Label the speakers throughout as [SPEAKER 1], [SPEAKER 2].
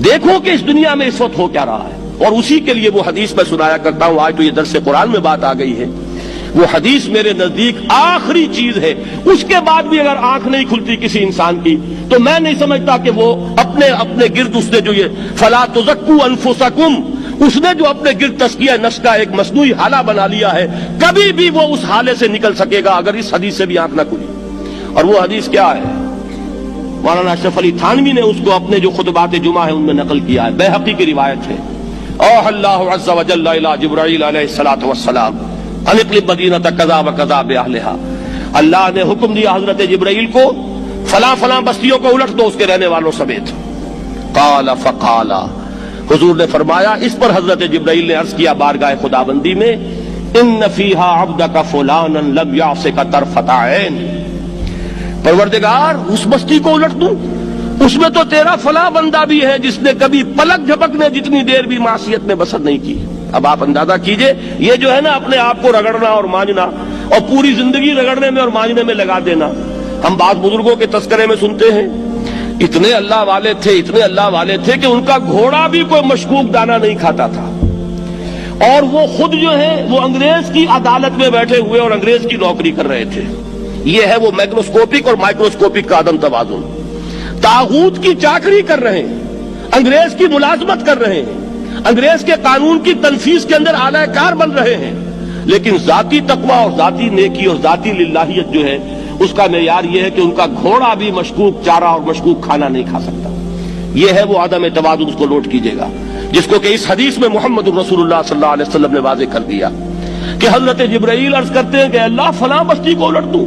[SPEAKER 1] دیکھو کہ اس دنیا میں اس وقت ہو کیا رہا ہے، اور اسی کے لیے وہ حدیث میں سنایا کرتا ہوں، آج تو یہ درس قرآن میں بات آ گئی ہے، وہ حدیث میرے نزدیک آخری چیز ہے، اس کے بعد بھی اگر آنکھ نہیں کھلتی کسی انسان کی تو میں نہیں سمجھتا کہ وہ اپنے گرد اس نے جو یہ فلا تزکوا انفسکم، اس نے جو اپنے گرد تزکیہ نفس کا ایک مصنوعی حالہ بنا لیا ہے، کبھی بھی وہ اس حالے سے نکل سکے گا اگر اس حدیث سے بھی آنکھ نہ کھلی۔ اور وہ حدیث کیا ہے؟ مولانا اشرف علی تھانوی نے اس کو اپنے جو خطبات جمعہ ہیں ان میں نقل کیا ہے، بیہقی کی روایت ہے، اوحى اللہ عز وجل الی جبرائیل علیہ الصلوۃ والسلام ان اقلب مدینۃ کذا وکذا باہلھا، اللہ نے حکم دیا حضرت جبرائیل کو فلاں فلاں بستیوں کو الٹ دو اس کے رہنے والوں سمیت۔ قال فقال، حضور نے فرمایا، اس پر حضرت جبرائیل نے عرض کیا بارگاہ خداوندی میں، ان فیہا عبدک فلانا لم یعصک طرفۃ عین، پروردگار اس بستی کو الٹ دوں، اس میں تو تیرا فلاں بندہ بھی ہے جس نے کبھی پلک جھپکنے جتنی دیر بھی معصیت میں بسر نہیں کی۔ اب آپ اندازہ کیجئے، یہ جو ہے نا اپنے آپ کو رگڑنا اور مانجنا، اور پوری زندگی رگڑنے میں اور مانجنے میں لگا دینا۔ ہم بعض بزرگوں کے تذکرے میں سنتے ہیں اتنے اللہ والے تھے کہ ان کا گھوڑا بھی کوئی مشکوک دانہ نہیں کھاتا تھا، اور وہ خود جو ہے وہ انگریز کی عدالت میں بیٹھے ہوئے اور انگریز کی نوکری کر رہے تھے۔ یہ ہے وہ میکروسکوپک اور مائکروسکوپک کا عدم توازن، طاغوت کی چاکری کر رہے ہیں، انگریز کی ملازمت کر رہے ہیں، انگریز کے قانون کی تنفیذ کے اندر اعلی کار بن رہے ہیں، لیکن ذاتی تقویٰ اور ذاتی نیکی اور ذاتی للہیت جو ہے اس کا معیار یہ ہے کہ ان کا گھوڑا بھی مشکوک چارہ اور مشکوک کھانا نہیں کھا سکتا۔ یہ ہے وہ عدم توازن، اس کو نوٹ کیجئے گا، جس کو کہ اس حدیث میں محمد رسول اللہ صلی اللہ علیہ وسلم نے واضح کر دیا کہ حضرت جبرائیل عرض کرتے ہیں کہ اللہ فلاں بستی کو الٹ دوں،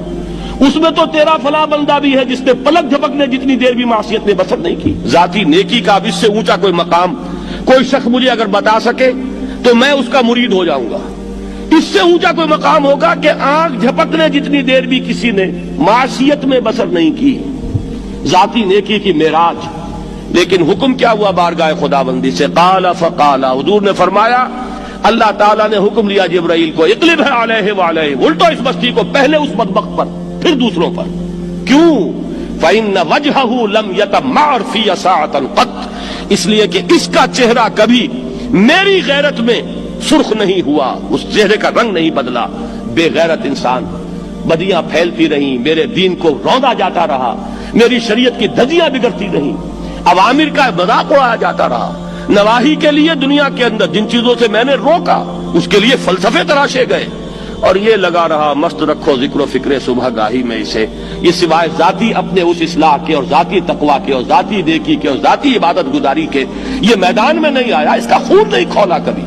[SPEAKER 1] اس میں تو تیرا فلاں بندہ بھی ہے جس نے پلک جھپکنے جتنی دیر بھی معصیت میں بسر نہیں کی۔ ذاتی نیکی کا اب اس سے اونچا کوئی مقام کوئی شخص مجھے اگر بتا سکے تو میں اس کا مرید ہو جاؤں گا۔ اس سے اونچا کوئی مقام ہوگا کہ آنکھ جھپکنے جتنی دیر بھی کسی نے معصیت میں بسر نہیں کی، ذاتی نیکی کی معراج۔ لیکن حکم کیا ہوا بارگاہ خداوندی سے؟ قال فقال، حضور نے فرمایا، اللہ تعالیٰ نے حکم دیا جبرائیل کو، اقلب علیہ وعلیہ، الٹو اس بستی کو، پہلے اس بدبخت پر پھر دوسروں پر۔ کیوں؟ فإن وجہہ لم یتمعر فی ساعۃ قط، اس لیے کہ اس کا چہرہ کبھی میری غیرت میں سرخ نہیں ہوا، اس چہرے کا رنگ نہیں بدلا۔ بے غیرت انسان، بدیاں پھیلتی رہیں، میرے دین کو روندا جاتا رہا، میری شریعت کی دھجیاں بگڑتی رہیں، عوامر کا مذاق اڑایا جاتا رہا، نواہی کے لیے دنیا کے اندر جن چیزوں سے میں نے روکا اس کے لیے فلسفے تراشے گئے، اور یہ لگا رہا مست رکھو ذکر و فکر صبح گاہی میں اسے، یہ سوائے ذاتی اپنے اس اصلاح کے اور ذاتی تقویٰ کے اور ذاتی نیکی کے اور ذاتی عبادت گزاری کے یہ میدان میں نہیں آیا، اس کا خون نہیں کھولا کبھی،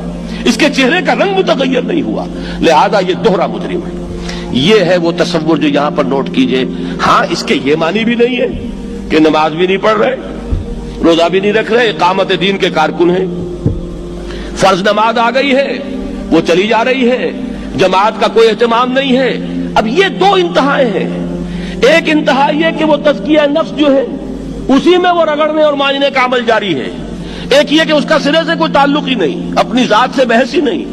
[SPEAKER 1] اس کے چہرے کا رنگ متغیر نہیں ہوا، لہذا یہ دوہرا مجرم ہے۔ یہ ہے وہ تصور جو یہاں پر نوٹ کیجئے۔ ہاں، اس کے یہ معنی بھی نہیں ہے کہ نماز بھی نہیں پڑھ رہے، روزہ بھی نہیں رکھ رہے، اقامت دین کے کارکن ہیں، فرض نماز آ گئی ہے وہ چلی جا رہی ہے، جماعت کا کوئی اہتمام نہیں ہے۔ اب یہ دو انتہائیں ہیں، ایک انتہا یہ کہ وہ تزکیہ نفس جو ہے اسی میں وہ رگڑنے اور مانجنے کا عمل جاری ہے، ایک یہ کہ اس کا سرے سے کوئی تعلق ہی نہیں، اپنی ذات سے بحث ہی نہیں۔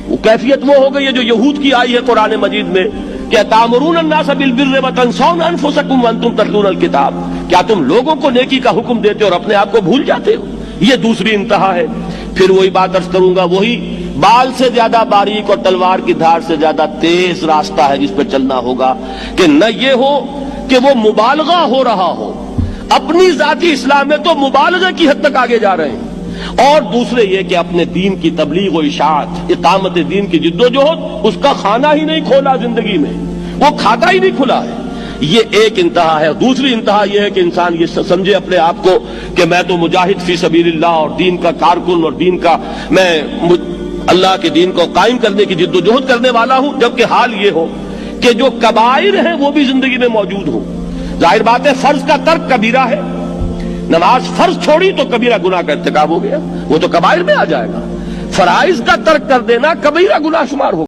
[SPEAKER 1] وہ کیفیت وہ ہو گئی ہے جو یہود کی آئی ہے قرآن مجید میں کہ تامرون الناس بالبر وتنسون انفسکم وانتم تتلون الکتاب، کیا تم لوگوں کو نیکی کا حکم دیتے اور اپنے آپ کو بھول جاتے ہو؟ یہ دوسری انتہا ہے۔ پھر وہی بات عرض کروں گا، وہی بال سے زیادہ باریک اور تلوار کی دھار سے زیادہ تیز راستہ ہے جس پہ چلنا ہوگا، کہ نہ یہ ہو کہ وہ مبالغہ ہو رہا ہو، اپنی ذاتی اصلاح میں تو مبالغہ کی حد تک آگے جا رہے ہیں، اور دوسرے یہ کہ اپنے دین کی تبلیغ و اشاعت، اقامت دین کی جد و جہد، اس کا کھانا ہی نہیں کھولا زندگی میں، وہ کھاتا ہی نہیں کھلا ہے۔ یہ ایک انتہا ہے۔ دوسری انتہا یہ ہے کہ انسان یہ سمجھے اپنے آپ کو کہ میں تو مجاہد فی سبیل اللہ اور دین کا کارکن اور دین کا میں اللہ کے دین کو قائم کرنے کی جد و جہد کرنے والا ہوں، جبکہ حال یہ ہو کہ جو کبائر ہیں وہ بھی زندگی میں موجود ہوں۔ ظاہر بات ہے فرض کا ترک کبیرہ ہے، نماز فرض چھوڑی تو کبیرہ گناہ کا ارتکاب ہو گیا، وہ تو کبائر میں آ جائے گا۔ فرائض کا ترک کر دینا کبیرہ گناہ شمار ہوگا۔